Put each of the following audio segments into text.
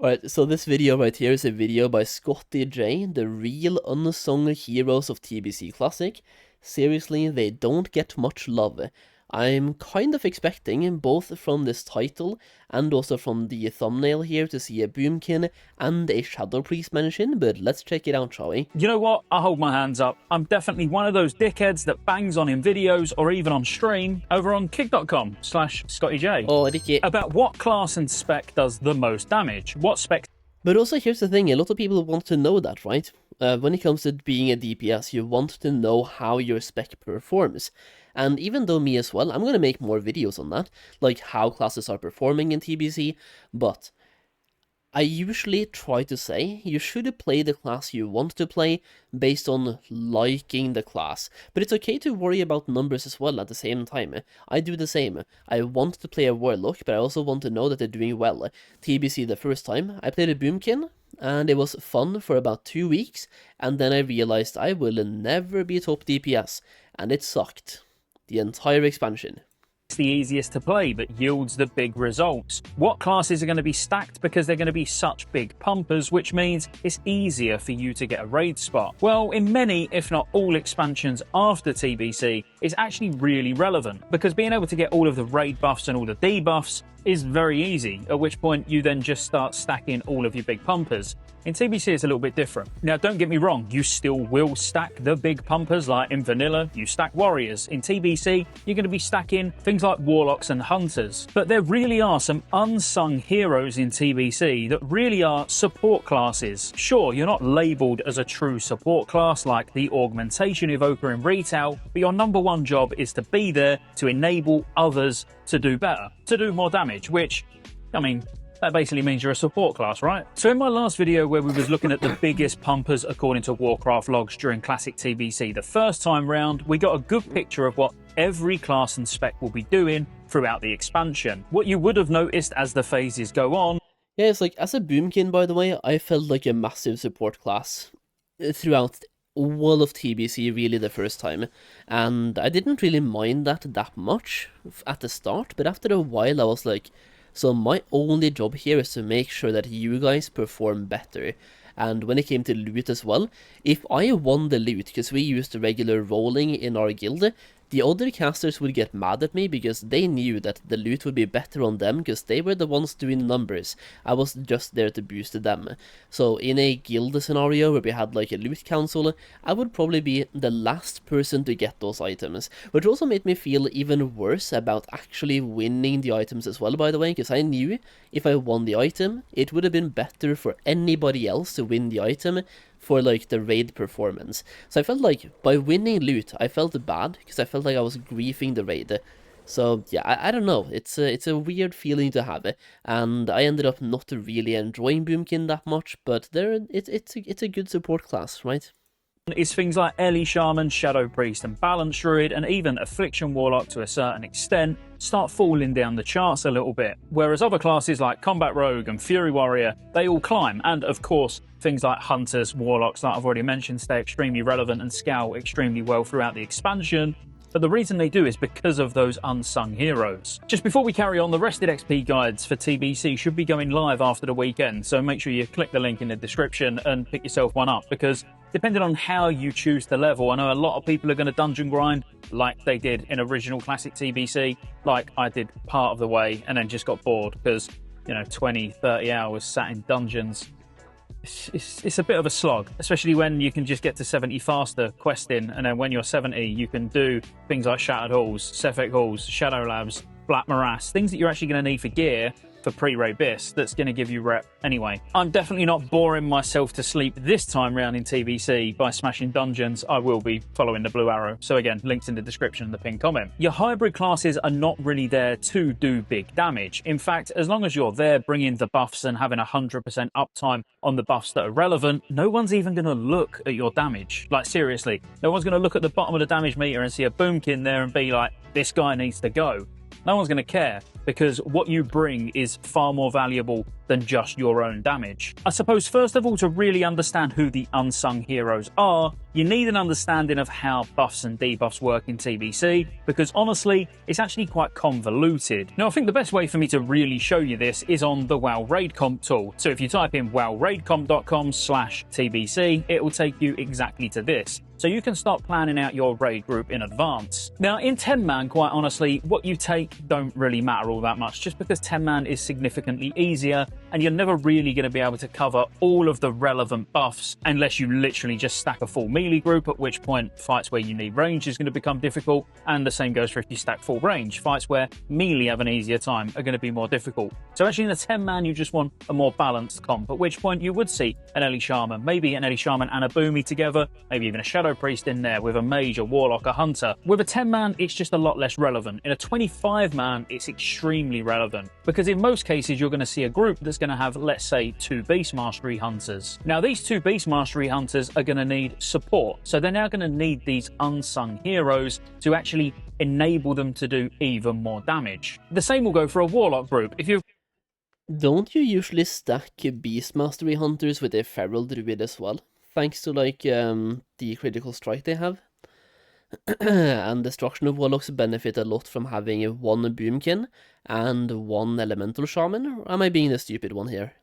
Alright, so this video right here is a video by Scotty J, the real unsung heroes of TBC Classic. Seriously, they don't get much love. I'm kind of expecting, both from this title and also from the thumbnail here, to see a Boomkin and a Shadow Priest mention, but let's check it out, shall we? You know what? I hold my hands up. I'm definitely one of those dickheads that bangs on in videos or even on stream over on kick.com/ScottyJ. Oh, Ricky. About what class and spec does the most damage. What spec... But also, here's the thing, a lot of people want to know that, right? When it comes to being a DPS, you want to know how your spec performs. And even though me as well, I'm going to make more videos on that, like how classes are performing in TBC, but I usually try to say you should play the class you want to play based on liking the class. But it's okay to worry about numbers as well at the same time. I do the same. I want to play a warlock, but I also want to know that they're doing well. TBC the first time, I played a Boomkin, and it was fun for about 2 weeks, and then I realized I will never be top DPS, and it sucked. The entire expansion. It's the easiest to play but yields the big results. What classes are going to be stacked because they're going to be such big pumpers, which means it's easier for you to get a raid spot? Well, in many, if not all expansions after TBC, it's actually really relevant, because being able to get all of the raid buffs and all the debuffs is very easy, at which point you then just start stacking all of your big pumpers. In TBC, it's a little bit different. Now, don't get me wrong, you still will stack the big pumpers, like in vanilla, you stack warriors. In TBC, you're going to be stacking things like warlocks and hunters. But there really are some unsung heroes in TBC that really are support classes. Sure, you're not labelled as a true support class like the Augmentation Evoker in retail, but your number one job is to be there to enable others to do better, to do more damage, which, I mean, that basically means you're a support class, right? So in my last video where we was looking at the biggest pumpers according to Warcraft logs during Classic TBC, the first time round, we got a good picture of what every class and spec will be doing throughout the expansion. What you would have noticed as the phases go on... Yeah, it's like, as a Boomkin, by the way, I felt like a massive support class throughout all of TBC, really, the first time. And I didn't really mind that much at the start, but after a while I was like, so my only job here is to make sure that you guys perform better. And when it came to loot as well, if I won the loot, because we used the regular rolling in our guild, the other casters would get mad at me because they knew that the loot would be better on them because they were the ones doing the numbers. I was just there to boost them. So in a guild scenario where we had like a loot council, I would probably be the last person to get those items, which also made me feel even worse about actually winning the items as well, by the way, because I knew if I won the item, it would have been better for anybody else to win the item for like the raid performance. So I felt like by winning loot, I felt bad because I felt like I was griefing the raid. So yeah, I don't know, it's a weird feeling to have, and I ended up not really enjoying Boomkin that much, but it's a good support class, right? Is things like Ellie Shaman, Shadow Priest and Balance Druid, and even Affliction Warlock to a certain extent, start falling down the charts a little bit. Whereas other classes like Combat Rogue and Fury Warrior, they all climb. And of course, things like Hunters, Warlocks, like I've already mentioned, stay extremely relevant and scale extremely well throughout the expansion. But the reason they do is because of those unsung heroes. Just before we carry on, the rested XP guides for TBC should be going live after the weekend, so make sure you click the link in the description and pick yourself one up, because depending on how you choose to level, I know a lot of people are going to dungeon grind like they did in original Classic TBC, like I did part of the way and then just got bored because, you know, 20, 30 hours sat in dungeons. It's a bit of a slog, especially when you can just get to 70 faster questing, and then when you're 70 you can do things like Shattered Halls, Cephek Halls, Shadow Labs, Black Morass, things that you're actually going to need for gear for pre-raid bis that's going to give you rep anyway. I'm definitely not boring myself to sleep this time round in TBC by smashing dungeons. I will be following the blue arrow, so again, links in the description and the pinned comment. Your hybrid classes are not really there to do big damage. In fact, as long as you're there bringing the buffs and having 100% uptime on the buffs that are relevant, no one's even going to look at your damage. Like, seriously, no one's going to look at the bottom of the damage meter and see a Boomkin there and be like, this guy needs to go. No one's going to care, because what you bring is far more valuable than just your own damage. I suppose, first of all, to really understand who the unsung heroes are, you need an understanding of how buffs and debuffs work in TBC, because honestly, it's actually quite convoluted. Now, I think the best way for me to really show you this is on the WoW Raid Comp tool. So if you type in wowraidcomp.com/TBC, it will take you exactly to this. So you can start planning out your raid group in advance. Now, in 10-man, quite honestly, what you take don't really matter all that much, just because 10-man is significantly easier, and you're never really going to be able to cover all of the relevant buffs unless you literally just stack a full melee group, at which point fights where you need range is going to become difficult, and the same goes for if you stack full range. Fights where melee have an easier time are going to be more difficult. So actually in the 10-man, you just want a more balanced comp, at which point you would see an Ellie Shaman, maybe an Ellie Shaman and a Boomy together, maybe even a Shadow Priest in there with a mage, a warlock, a hunter. With a 10-man, it's just a lot less relevant. In a 25-man, it's extremely relevant, because in most cases, you're going to see a group that's going to have, let's say, 2 Beast Mastery Hunters. Now, these 2 Beast Mastery Hunters are going to need support, so they're now going to need these Unsung Heroes to actually enable them to do even more damage. The same will go for a warlock group. If you Don't you usually stack Beast Mastery Hunters with a Feral Druid as well? Thanks to, like, the critical strike they have. And Destruction of Warlocks benefit a lot from having 1 Boomkin and 1 Elemental Shaman, or am I being the stupid one here?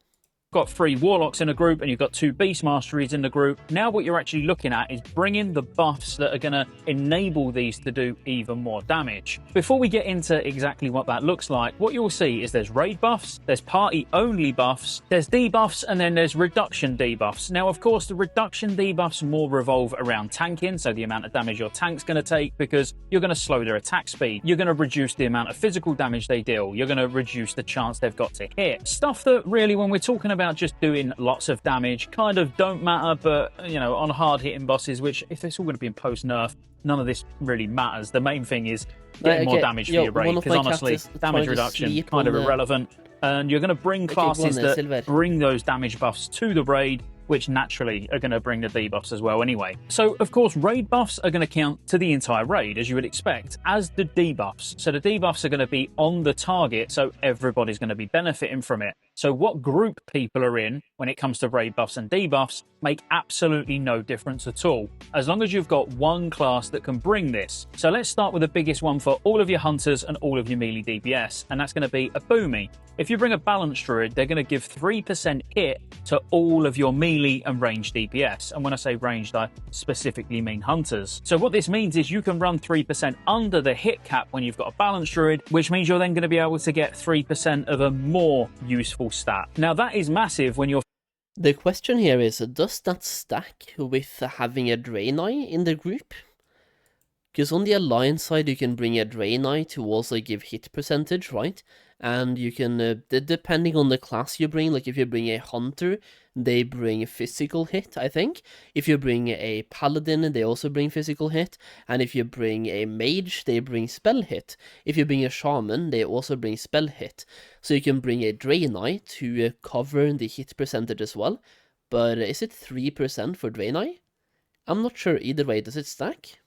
got 3 warlocks in a group and you've got 2 beast masteries in the group. Now what you're actually looking at is bringing the buffs that are going to enable these to do even more damage. Before we get into exactly what that looks like, what you'll see is there's raid buffs, there's party only buffs, there's debuffs, and then there's reduction debuffs. Now of course the reduction debuffs more revolve around tanking, so the amount of damage your tank's going to take, because you're going to slow their attack speed, you're going to reduce the amount of physical damage they deal, you're going to reduce the chance they've got to hit. Stuff that really, when we're talking about just doing lots of damage, kind of don't matter, but you know, on hard hitting bosses, which if it's all going to be in post nerf, none of this really matters. The main thing is getting more damage for your raid, because honestly damage reduction kind of irrelevant, and you're going to bring classes that bring those damage buffs to the raid, which naturally are going to bring the debuffs as well anyway. So of course raid buffs are going to count to the entire raid, as you would expect, as the debuffs. So the debuffs are going to be on the target, so everybody's going to be benefiting from it. So what group people are in when it comes to raid buffs and debuffs make absolutely no difference at all, as long as you've got one class that can bring this. So let's start with the biggest one for all of your hunters and all of your melee DPS, and that's going to be a Boomy. If you bring a balanced druid, they're going to give 3% hit to all of your melee and ranged DPS. And when I say ranged, I specifically mean hunters. So what this means is you can run 3% under the hit cap when you've got a balanced druid, which means you're then going to be able to get 3% of a more useful stat. Now that is massive when you're... The question here is, does that stack with having a Draenei in the group? Because on the Alliance side, you can bring a Draenei to also give hit percentage, right? And you can, depending on the class you bring, like if you bring a Hunter, they bring physical hit, I think. If you bring a Paladin, they also bring physical hit. And if you bring a Mage, they bring spell hit. If you bring a Shaman, they also bring spell hit. So you can bring a Draenei to cover the hit percentage as well. But is it 3% for Draenei? I'm not sure either way. Does it stack?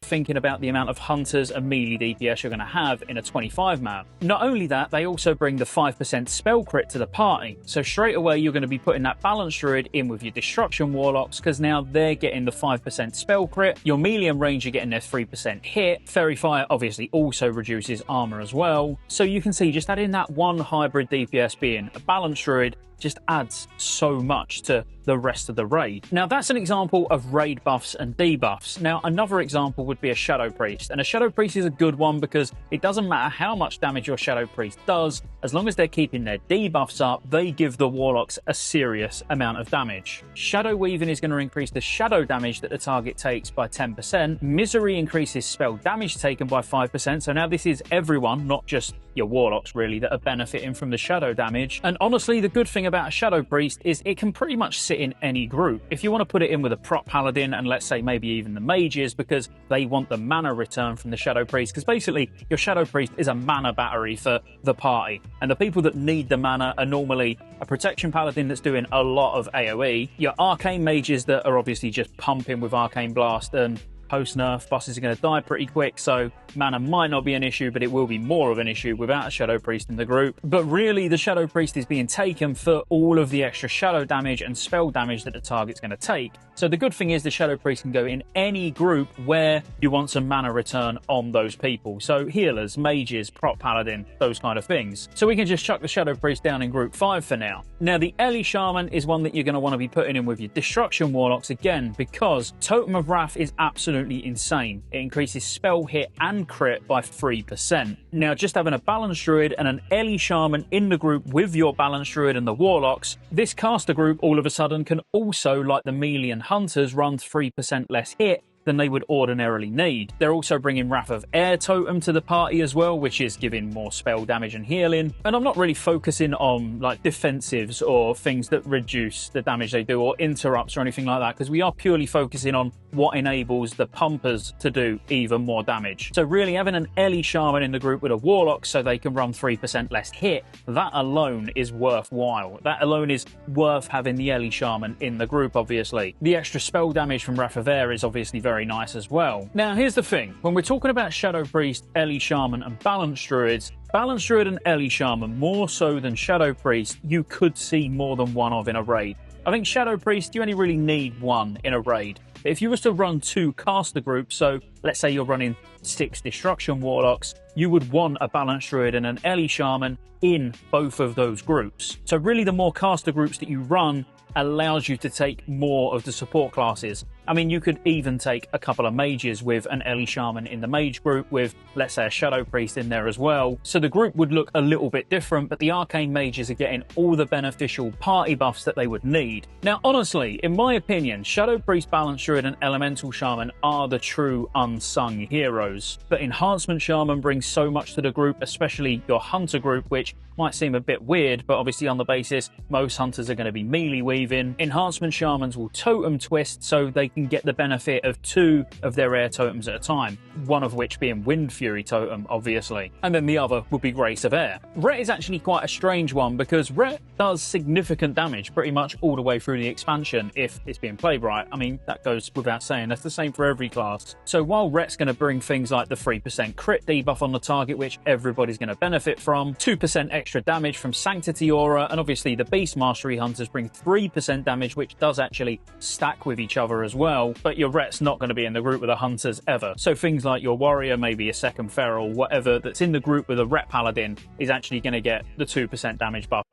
Thinking about the amount of hunters and melee DPS you're going to have in a 25-man. Not only that, they also bring the 5% spell crit to the party. So straight away, you're going to be putting that balanced druid in with your destruction warlocks, because now they're getting the 5% spell crit. Your melee and range are getting their 3% hit. Fairy Fire obviously also reduces armor as well. So you can see just adding that one hybrid DPS being a balanced druid just adds so much to the rest of the raid. Now that's an example of raid buffs and debuffs. Now another example would be a Shadow Priest, and a Shadow Priest is a good one because it doesn't matter how much damage your Shadow Priest does, as long as they're keeping their debuffs up, they give the warlocks a serious amount of damage. Shadow Weaving is going to increase the shadow damage that the target takes by 10%. Misery increases spell damage taken by 5%, so now this is everyone, not just your warlocks really, that are benefiting from the shadow damage. And honestly, the good thing about a Shadow Priest is it can pretty much sit in any group. If you want to put it in with a prop paladin, and let's say maybe even the mages, because they want the mana return from the Shadow Priest, because basically your Shadow Priest is a mana battery for the party, and the people that need the mana are normally a protection paladin that's doing a lot of AoE, your arcane mages that are obviously just pumping with arcane blast, and post-nerf, bosses are going to die pretty quick, so mana might not be an issue, but it will be more of an issue without a Shadow Priest in the group. But really, the Shadow Priest is being taken for all of the extra shadow damage and spell damage that the target's going to take. So the good thing is the Shadow Priest can go in any group where you want some mana return on those people. So healers, mages, prop paladin, those kind of things. So we can just chuck the Shadow Priest down in group 5 for now. Now the Ellie Shaman is one that you're going to want to be putting in with your Destruction Warlocks again, because Totem of Wrath is absolutely insane. It increases spell hit and crit by 3%. Now just having a Balanced Druid and an Ellie Shaman in the group with your Balanced Druid and the Warlocks, this caster group all of a sudden can also, like the melee and hunters, run 3% less hit than they would ordinarily need. They're also bringing Wrath of Air Totem to the party as well, which is giving more spell damage and healing. And I'm not really focusing on like defensives or things that reduce the damage they do or interrupts or anything like that, because we are purely focusing on what enables the pumpers to do even more damage. So really having an Ellie Shaman in the group with a Warlock so they can run 3% less hit, that alone is worthwhile. That alone is worth having the Ellie Shaman in the group, obviously. The extra spell damage from Wrath of Air is obviously very nice as well. Now here's the thing, when we're talking about Shadow Priest, Ellie Shaman and Balanced Druids, Balanced Druid and Ellie Shaman, more so than Shadow Priest, you could see more than one of in a raid. I think Shadow Priest, you only really need one in a raid. But if you was to run 2 caster groups, so let's say you're running 6 Destruction Warlocks, you would want a Balanced Druid and an Ellie Shaman in both of those groups. So really the more caster groups that you run allows you to take more of the support classes. I mean, you could even take a couple of mages with an Ellie Shaman in the mage group with, let's say, a Shadow Priest in there as well. So the group would look a little bit different, but the arcane mages are getting all the beneficial party buffs that they would need. Now, honestly, in my opinion, Shadow Priest, Balanced Druid and Elemental Shaman are the true unsung heroes. But Enhancement Shaman brings so much to the group, especially your Hunter group, which might seem a bit weird, but obviously on the basis most hunters are going to be melee weaving. Enhancement Shamans will totem twist so they can get the benefit of 2 of their air totems at a time, one of which being Wind Fury totem, obviously, and then the other would be Grace of Air. Ret is actually quite a strange one because Ret does significant damage pretty much all the way through the expansion if it's being played right. I mean, that goes without saying, that's the same for every class. So while Ret's going to bring things like the 3% crit debuff on the target, which everybody's going to benefit from, 2% extra damage from Sanctity Aura, and obviously the Beast Mastery Hunters bring 3% damage, which does actually stack with each other as well, but your Ret's not going to be in the group with the Hunters ever. So things like your Warrior, maybe a second Feral, whatever that's in the group with a Ret Paladin is actually going to get the 2% damage buff.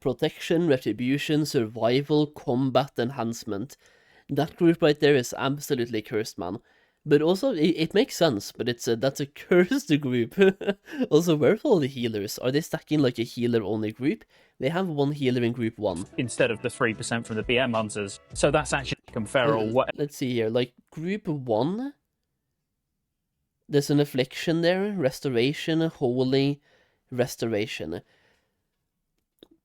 Protection, Retribution, Survival, Combat, Enhancement. That group right there is absolutely cursed, man. But also, it makes sense, but that's a cursed group. Also, where are all the healers? Are they stacking like a healer-only group? They have 1 healer in group 1. Instead of the 3% from the BM Hunters. So that's actually Feral. Let's see here, like group 1, there's an Affliction there, Restoration, Holy, Restoration.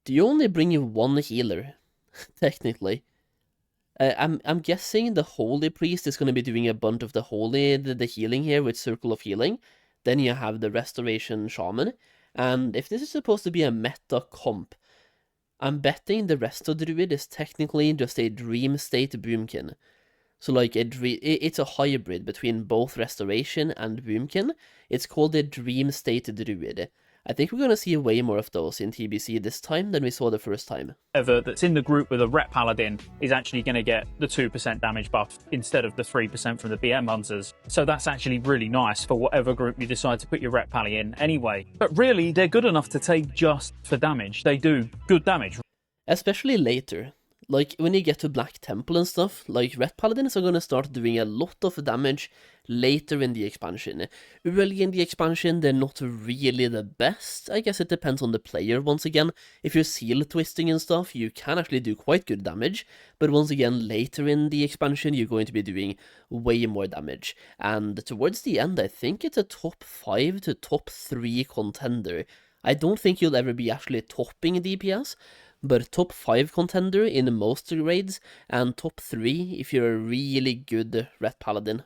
Do you only bring in 1 healer, technically? I'm guessing the Holy Priest is going to be doing a bunch of the Holy, the healing here with Circle of Healing. Then you have the Restoration Shaman. And if this is supposed to be a meta comp, I'm betting the Resto Druid is technically just a Dream State Boomkin. So like it's a hybrid between both Restoration and Boomkin. It's called a Dream State Druid. I think we're going to see way more of those in TBC this time than we saw the first time. Whoever that's in the group with a Ret Paladin is actually going to get the 2% damage buff instead of the 3% from the BM Hunters. So that's actually really nice for whatever group you decide to put your Ret Pally in anyway. But really, they're good enough to take just for damage. They do good damage. Especially later. Like, when you get to Black Temple and stuff, like, Ret Paladins are gonna start doing a lot of damage later in the expansion. Early in the expansion, they're not really the best. I guess it depends on the player once again. If you're seal twisting and stuff, you can actually do quite good damage, but once again, later in the expansion, you're going to be doing way more damage. And towards the end, I think it's a top 5 to top 3 contender. I don't think you'll ever be actually topping DPS, but top 5 contender in most raids, and top 3 if you're a really good Ret Paladin.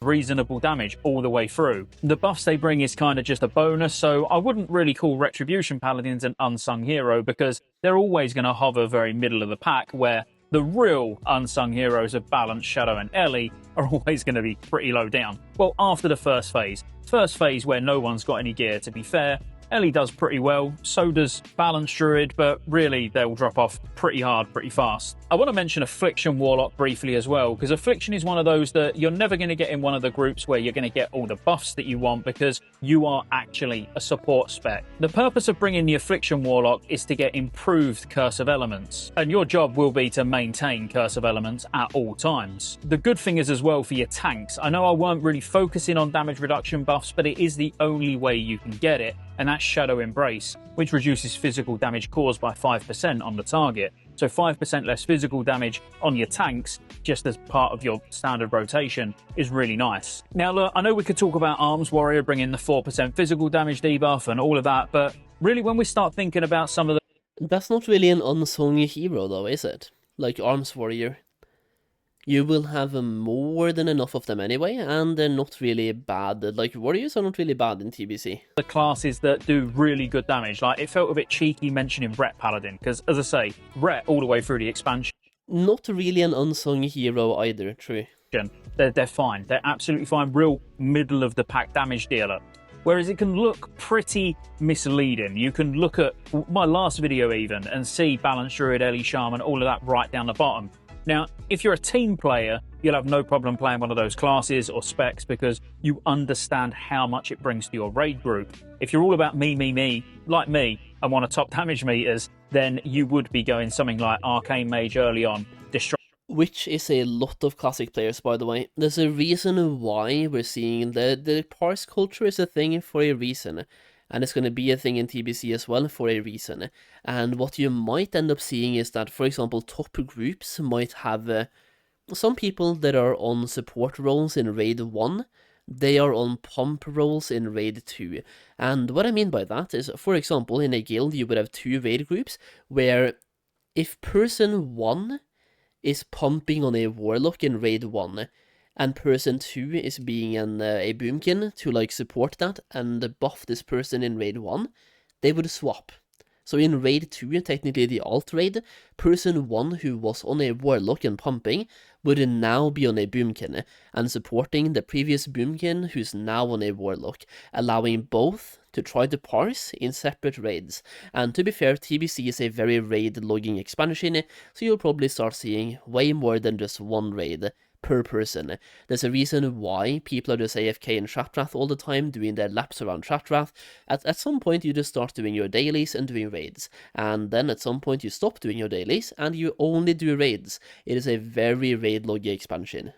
Reasonable damage all the way through. The buffs they bring is kind of just a bonus, so I wouldn't really call Retribution Paladins an unsung hero because they're always going to hover very middle of the pack, where the real unsung heroes of Balance, Shadow and Ellie are always going to be pretty low down. Well, after the first phase where no one's got any gear, to be fair, Ellie does pretty well, so does Balance Druid, but really they'll drop off pretty hard, pretty fast. I want to mention Affliction Warlock briefly as well, because Affliction is one of those that you're never going to get in one of the groups where you're going to get all the buffs that you want, because you are actually a support spec. The purpose of bringing the Affliction Warlock is to get improved Curse of Elements, and your job will be to maintain Curse of Elements at all times. The good thing is as well for your tanks, I know I weren't really focusing on damage reduction buffs, but it is the only way you can get it, and that's Shadow Embrace, which reduces physical damage caused by 5% on the target. So 5% less physical damage on your tanks, just as part of your standard rotation, is really nice. Now look, I know we could talk about Arms Warrior bringing the 4% physical damage debuff and all of that, but really when we start thinking about some of the... That's not really an unsung hero though, is it? Like Arms Warrior. You will have more than enough of them anyway, and they're not really bad. Like, warriors are not really bad in TBC. The classes that do really good damage, like, it felt a bit cheeky mentioning Ret Paladin, because, as I say, Ret all the way through the expansion. Not really an unsung hero either, true. They're fine. They're absolutely fine. Real middle-of-the-pack damage dealer. Whereas it can look pretty misleading. You can look at my last video even and see Balance Druid, Ellie Shaman, all of that right down the bottom. Now, if you're a team player, you'll have no problem playing one of those classes or specs because you understand how much it brings to your raid group. If you're all about me, like me, and want to top damage meters, then you would be going something like Arcane Mage early on, which is a lot of classic players, by the way. There's a reason why we're seeing the parse culture is a thing for a reason. And it's going to be a thing in TBC as well for a reason. And what you might end up seeing is that, for example, top groups might have some people that are on support roles in Raid 1, they are on pump roles in Raid 2. And what I mean by that is, for example, in a guild you would have two raid groups, where if person 1 is pumping on a warlock in Raid 1, and person 2 is being a boomkin to like support that and buff this person in Raid 1, they would swap. So in Raid 2, technically the alt raid, person 1 who was on a warlock and pumping would now be on a boomkin and supporting the previous boomkin who's now on a warlock, allowing both to try to parse in separate raids. And to be fair, TBC is a very raid logging expansion, so you'll probably start seeing way more than just one raid per person. There's a reason why people are just AFK in Traptrath all the time, doing their laps around Traptrath. At some point you just start doing your dailies and doing raids, and then at some point you stop doing your dailies and you only do raids. It is a very raid loggy expansion.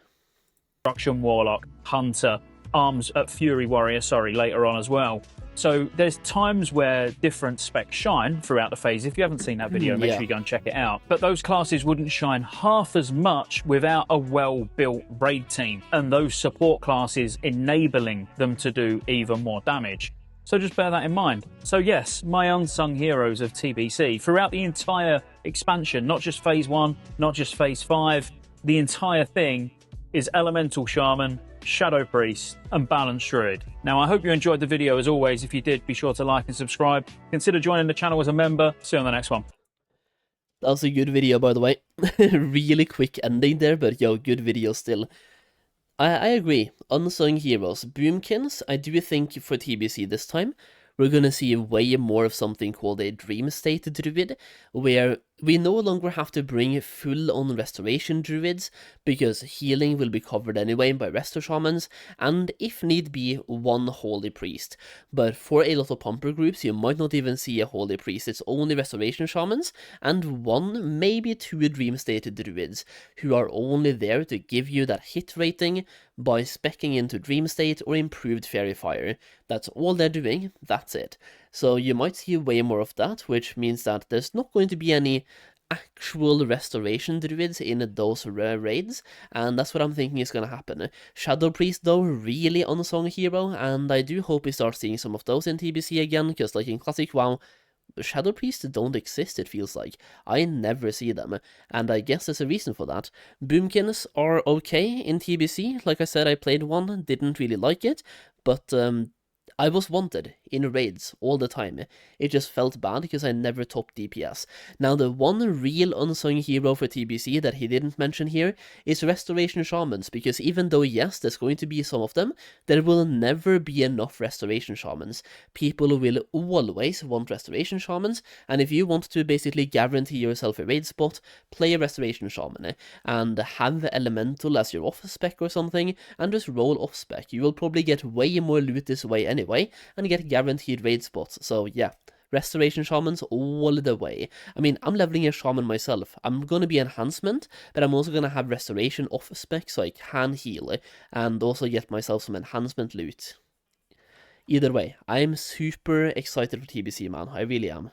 Destruction Warlock, Hunter, Arms at Fury Warrior, later on as well. So there's times where different specs shine throughout the phase. If you haven't seen that video, make sure you go and check it out. But those classes wouldn't shine half as much without a well-built raid team, and those support classes enabling them to do even more damage. So just bear that in mind. So yes, my unsung heroes of TBC throughout the entire expansion, not just phase 1, not just phase 5, the entire thing is Elemental Shaman, Shadow Priest and Balance Druid. Now I hope you enjoyed the video. As always, if you did, be sure to like and subscribe. Consider joining the channel as a member. See you on the next one. That was a good video, by the way. Really quick ending there, but yo, good video still. I agree. Unsung heroes. Boomkins, I do think for TBC this time, we're gonna see way more of something called a Dream State Druid, where we no longer have to bring full-on restoration druids, because healing will be covered anyway by resto shamans, and if need be, one holy priest. But for a lot of pumper groups, you might not even see a holy priest, it's only restoration shamans, and one, maybe two dream state druids, who are only there to give you that hit rating by speccing into dream state or improved fairy fire. That's all they're doing, that's it. So you might see way more of that, which means that there's not going to be any actual restoration druids in those rare raids, and that's what I'm thinking is gonna happen. Shadow Priest though, really unsung hero, and I do hope we start seeing some of those in TBC again, because like in Classic WoW, Shadow Priests don't exist, it feels like. I never see them, and I guess there's a reason for that. Boomkins are okay in TBC, like I said, I played one, didn't really like it, but I was wanted in raids all the time. It just felt bad because I never topped DPS. Now the one real unsung hero for TBC that he didn't mention here is Restoration Shamans, because even though yes, there's going to be some of them, there will never be enough Restoration Shamans. People will always want Restoration Shamans, and if you want to basically guarantee yourself a raid spot, play a Restoration Shaman, and have Elemental as your off-spec or something, and just roll off-spec. You will probably get way more loot this way anyway, and get guaranteed raid spots. So yeah, Restoration Shamans all the way. I mean, I'm leveling a Shaman myself. I'm gonna be Enhancement, but I'm also gonna have Restoration off-spec so I can heal, and also get myself some Enhancement loot. Either way, I'm super excited for TBC, man. I really am.